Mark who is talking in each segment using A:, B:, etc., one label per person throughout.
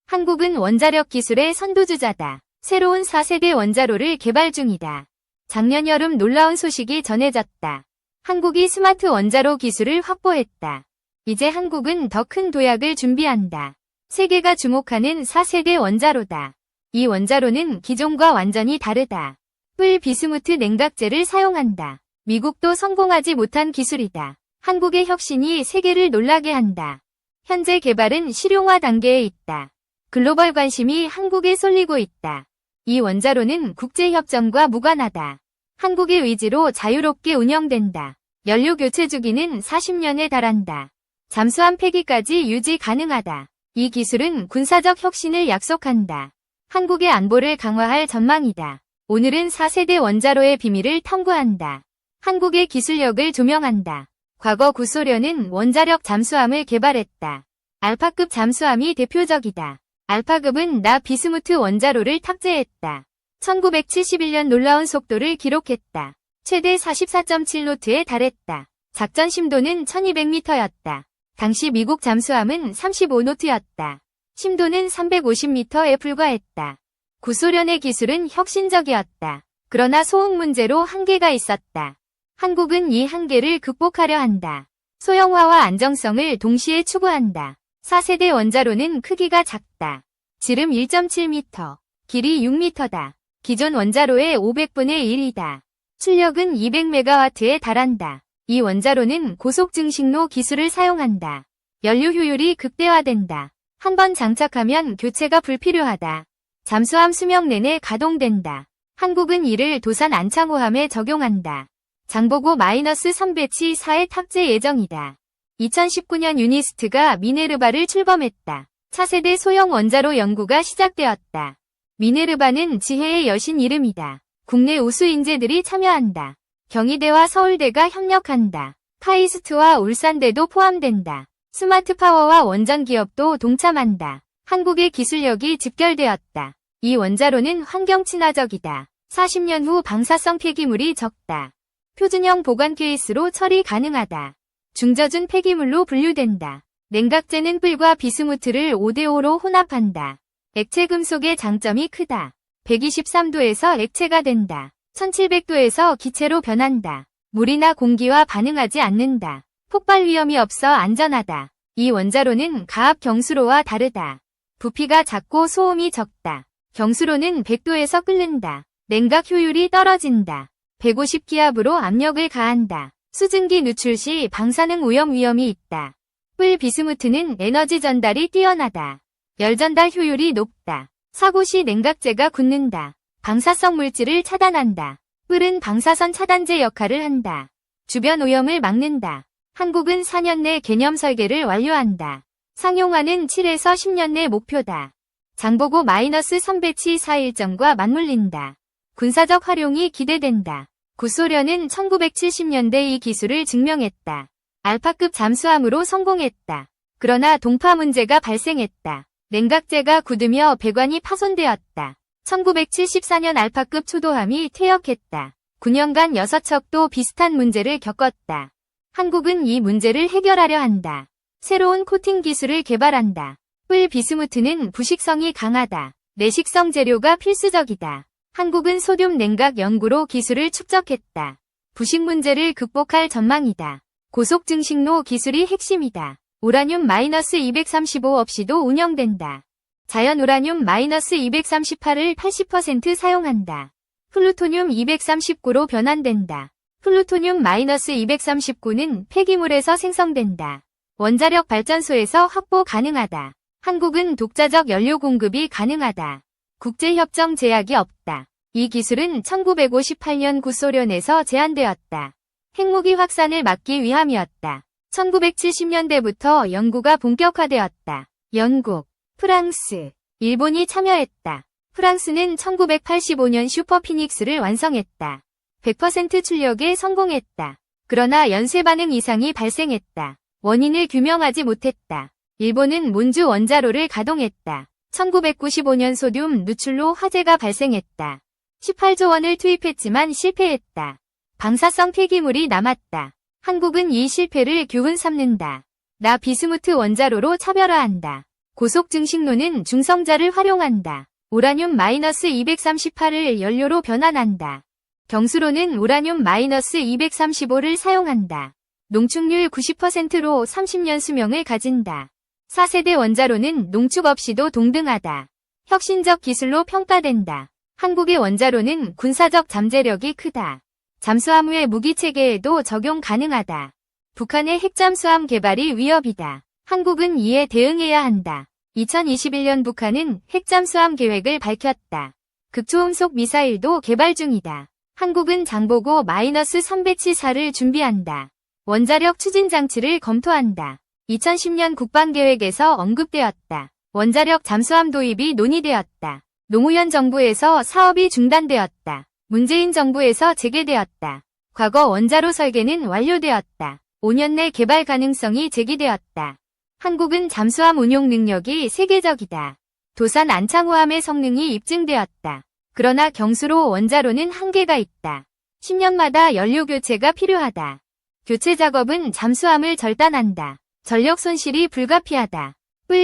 A: 한국은 원자력 기술의 선두주자다. 새로운 4세대 원자로를 개발 중이다. 작년 여름 놀라운 소식이 전해졌다. 한국이 스마트 원자로 기술을 확보했다. 이제 한국은 더 큰 도약을 준비한다. 세계가 주목하는 4세대 원자로다. 이 원자로는 기존과 완전히 다르다. 뿔 비스무트 냉각제를 사용한다. 미국도 성공하지 못한 기술이다. 한국의 혁신이 세계를 놀라게 한다. 현재 개발은 실용화 단계에 있다. 글로벌 관심이 한국에 쏠리고 있다. 이 원자로는 국제협정과 무관하다. 한국의 의지로 자유롭게 운영된다. 연료 교체 주기는 40년에 달한다. 잠수함 폐기까지 유지 가능하다. 이 기술은 군사적 혁신을 약속한다. 한국의 안보를 강화할 전망이다. 오늘은 4세대 원자로의 비밀을 탐구한다. 한국의 기술력을 조명한다. 과거 구소련은 원자력 잠수함을 개발했다. 알파급 잠수함이 대표적이다. 알파급은 나 비스무트 원자로를 탑재했다. 1971년 놀라운 속도를 기록했다. 최대 44.7노트에 달했다. 작전 심도는 1200m였다. 당시 미국 잠수함은 35노트였다. 심도는 350m에 불과했다. 구소련의 기술은 혁신적이었다. 그러나 소음 문제로 한계가 있었다. 한국은 이 한계를 극복하려 한다. 소형화와 안정성을 동시에 추구한다. 4세대 원자로는 크기가 작다. 지름 1.7m, 길이 6m다. 기존 원자로의 500분의 1이다. 출력은 200MW에 달한다. 이 원자로는 고속 증식로 기술을 사용한다. 연료 효율이 극대화된다. 한 번 장착하면 교체가 불필요하다. 잠수함 수명 내내 가동된다. 한국은 이를 도산 안창호함에 적용한다. 장보고 -3 배치 4에 탑재 예정이다. 2019년 유니스트가 미네르바를 출범했다. 차세대 소형 원자로 연구가 시작되었다. 미네르바는 지혜의 여신 이름이다. 국내 우수 인재들이 참여한다. 경희대와 서울대가 협력한다. 카이스트와 울산대도 포함된다. 스마트 파워와 원전 기업도 동참한다. 한국의 기술력이 집결되었다. 이 원자로는 환경 친화적이다. 40년 후 방사성 폐기물이 적다. 표준형 보관 케이스로 처리 가능하다. 중저준 폐기물로 분류된다. 냉각제는 뿔과 비스무트를 5대5로 혼합한다. 액체 금속의 장점이 크다. 123도에서 액체가 된다. 1700도에서 기체로 변한다. 물이나 공기와 반응하지 않는다. 폭발 위험이 없어 안전하다. 이 원자로는 가압 경수로와 다르다. 부피가 작고 소음이 적다. 경수로는 100도에서 끓는다. 냉각 효율이 떨어진다. 150기압으로 압력을 가한다. 수증기 누출 시 방사능 오염 위험이 있다. 뿔 비스무트는 에너지 전달이 뛰어나다. 열 전달 효율이 높다. 사고 시 냉각제가 굳는다. 방사성 물질을 차단한다. 뿔은 방사선 차단제 역할을 한다. 주변 오염을 막는다. 한국은 4년 내 개념 설계를 완료한다. 상용화는 7에서 10년 내 목표다. 장보고 -3 배치 4 일정과 맞물린다. 군사적 활용이 기대된다. 구소련은 1970년대 이 기술을 증명했다. 알파급 잠수함으로 성공했다. 그러나 동파 문제가 발생했다. 냉각제가 굳으며 배관이 파손되었다. 1974년 알파급 초도함이 퇴역했다. 9년간 6척도 비슷한 문제를 겪었다. 한국은 이 문제를 해결하려 한다. 새로운 코팅 기술을 개발한다. 뿔 비스무트는 부식성이 강하다. 내식성 재료가 필수적이다. 한국은 소듐 냉각 연구로 기술을 축적했다. 부식 문제를 극복할 전망이다. 고속 증식로 기술이 핵심이다. 우라늄 -235 없이도 운영된다. 자연 우라늄 -238을 80% 사용한다. 플루토늄 239로 변환된다. 플루토늄 -239는 폐기물에서 생성된다. 원자력 발전소에서 확보 가능하다. 한국은 독자적 연료 공급이 가능하다. 국제협정 제약이 없다. 이 기술은 1958년 구소련에서 제안되었다. 핵무기 확산을 막기 위함이었다. 1970년대부터 연구가 본격화되었다. 영국, 프랑스, 일본이 참여했다. 프랑스는 1985년 슈퍼피닉스를 완성했다. 100% 출력에 성공했다. 그러나 연쇄 반응 이상이 발생했다. 원인을 규명하지 못했다. 일본은 몬주 원자로를 가동했다. 1995년 소듐 누출로 화재가 발생했다. 18조 원을 투입했지만 실패했다. 방사성 폐기물이 남았다. 한국은 이 실패를 교훈 삼는다. 나 비스무트 원자로로 차별화한다. 고속 증식로는 중성자를 활용한다. 우라늄-238을 연료로 변환한다. 경수로는 우라늄-235를 사용한다. 농축률 90%로 30년 수명을 가진다. 4세대 원자로는 농축 없이도 동등하다. 혁신적 기술로 평가된다. 한국의 원자로는 군사적 잠재력이 크다. 잠수함 외 무기체계에도 적용 가능하다. 북한의 핵잠수함 개발이 위협이다. 한국은 이에 대응해야 한다. 2021년 북한은 핵잠수함 계획을 밝혔다. 극초음속 미사일도 개발 중이다. 한국은 장보고 -374를 준비한다. 원자력 추진 장치를 검토한다. 2010년 국방계획에서 언급되었다. 원자력 잠수함 도입이 논의되었다. 노무현 정부에서 사업이 중단되었다. 문재인 정부에서 재개되었다. 과거 원자로 설계는 완료되었다. 5년 내 개발 가능성이 제기되었다. 한국은 잠수함 운용 능력이 세계적이다. 도산 안창호함의 성능이 입증되었다. 그러나 경수로 원자로는 한계가 있다. 10년마다 연료 교체가 필요하다. 교체 작업은 잠수함을 절단한다. 전력 손실이 불가피하다.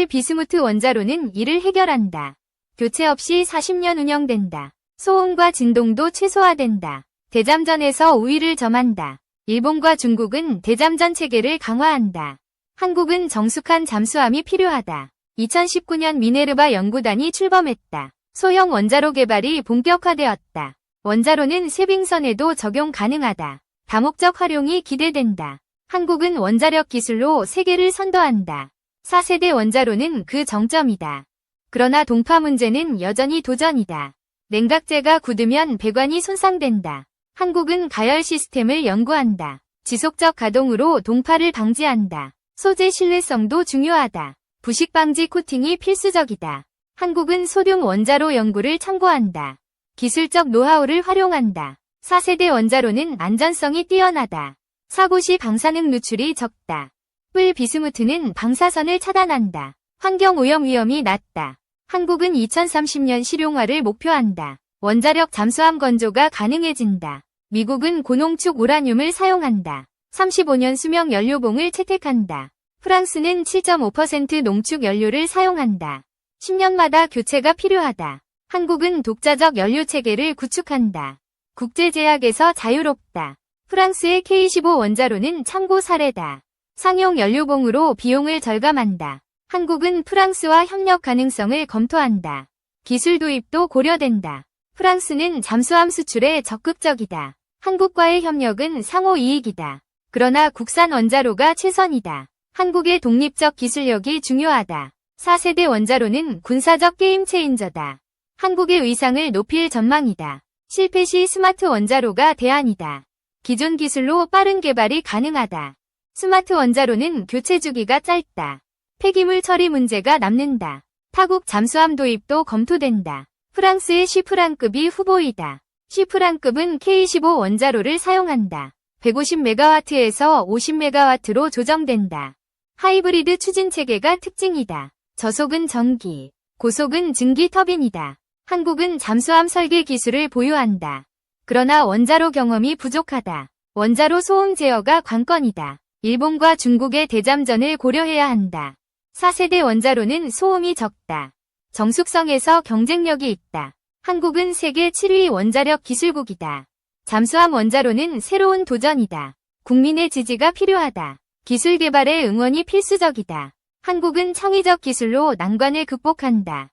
A: 비스무트 원자로는 이를 해결한다. 교체 없이 40년 운영된다. 소음과 진동도 최소화된다. 대잠전에서 우위를 점한다. 일본과 중국은 대잠전 체계를 강화한다. 한국은 정숙한 잠수함이 필요하다. 2019년 미네르바 연구단이 출범했다. 소형 원자로 개발이 본격화되었다. 원자로는 쇠빙선에도 적용 가능하다. 다목적 활용이 기대된다. 한국은 원자력 기술로 세계를 선도한다. 4세대 원자로는 그 정점이다. 그러나 동파 문제는 여전히 도전이다. 냉각재가 굳으면 배관이 손상된다. 한국은 가열 시스템을 연구한다. 지속적 가동으로 동파를 방지한다. 소재 신뢰성도 중요하다. 부식 방지 코팅이 필수적이다. 한국은 소듐 원자로 연구를 참고한다. 기술적 노하우를 활용한다. 4세대 원자로는 안전성이 뛰어나다. 사고 시 방사능 누출이 적다. 비스무트는 방사선을 차단한다. 환경오염 위험이 낮다. 한국은 2030년 실용화를 목표한다. 원자력 잠수함 건조가 가능해진다. 미국은 고농축 우라늄을 사용한다. 35년 수명 연료봉을 채택한다. 프랑스는 7.5% 농축 연료를 사용한다. 10년마다 교체가 필요하다. 한국은 독자적 연료 체계를 구축한다. 국제제약에서 자유롭다. 프랑스의 K15 원자로는 참고 사례다. 상용 연료봉으로 비용을 절감한다. 한국은 프랑스와 협력 가능성을 검토한다. 기술 도입도 고려된다. 프랑스는 잠수함 수출에 적극적이다. 한국과의 협력은 상호 이익이다. 그러나 국산 원자로가 최선이다. 한국의 독립적 기술력이 중요하다. 4세대 원자로는 군사적 게임 체인저다. 한국의 위상을 높일 전망이다. 실패 시 스마트 원자로가 대안이다. 기존 기술로 빠른 개발이 가능하다. 스마트 원자로는 교체 주기가 짧다. 폐기물 처리 문제가 남는다. 타국 잠수함 도입도 검토된다. 프랑스의 쉬프랑급이 후보이다. 쉬프랑급은 K15 원자로를 사용한다. 150MW에서 50MW로 조정된다. 하이브리드 추진 체계가 특징이다. 저속은 전기, 고속은 증기 터빈이다. 한국은 잠수함 설계 기술을 보유한다. 그러나 원자로 경험이 부족하다. 원자로 소음 제어가 관건이다. 일본과 중국의 대잠전을 고려해야 한다. 4세대 원자로는 소음이 적다. 정숙성에서 경쟁력이 있다. 한국은 세계 7위 원자력 기술국이다. 잠수함 원자로는 새로운 도전이다. 국민의 지지가 필요하다. 기술 개발에 응원이 필수적이다. 한국은 창의적 기술로 난관을 극복한다.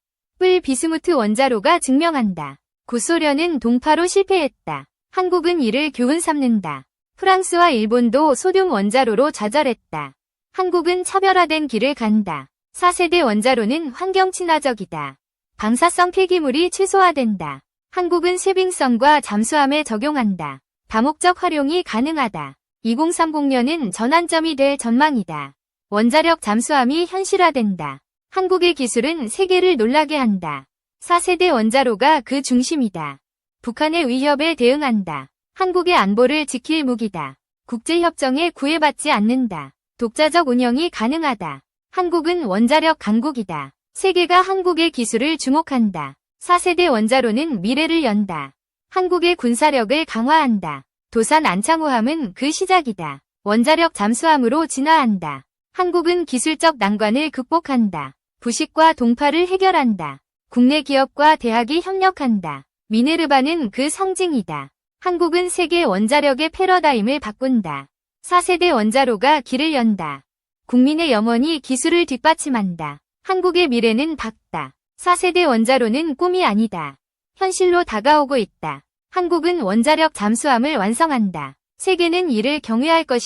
A: 비스무트 원자로가 증명한다. 구소련은 동파로 실패했다. 한국은 이를 교훈 삼는다. 프랑스와 일본도 소듐 원자로로 좌절했다. 한국은 차별화된 길을 간다. 4세대 원자로는 환경 친화적이다. 방사성 폐기물이 최소화된다. 한국은 쇠빙선과 잠수함에 적용한다. 다목적 활용이 가능하다. 2030년은 전환점이 될 전망이다. 원자력 잠수함이 현실화된다. 한국의 기술은 세계를 놀라게 한다. 4세대 원자로가 그 중심이다. 북한의 위협에 대응한다. 한국의 안보를 지킬 무기다. 국제협정에 구애받지 않는다. 독자적 운영이 가능하다. 한국은 원자력 강국이다. 세계가 한국의 기술을 주목한다. 4세대 원자로는 미래를 연다. 한국의 군사력을 강화한다. 도산 안창호함은 그 시작이다. 원자력 잠수함으로 진화한다. 한국은 기술적 난관을 극복한다. 부식과 동파를 해결한다. 국내 기업과 대학이 협력한다. 미네르바는 그 상징이다. 한국은 세계 원자력의 패러다임을 바꾼다. 4세대 원자로가 길을 연다. 국민의 염원이 기술을 뒷받침한다. 한국의 미래는 밝다. 4세대 원자로는 꿈이 아니다. 현실로 다가오고 있다. 한국은 원자력 잠수함을 완성한다. 세계는 이를 경외할 것이다.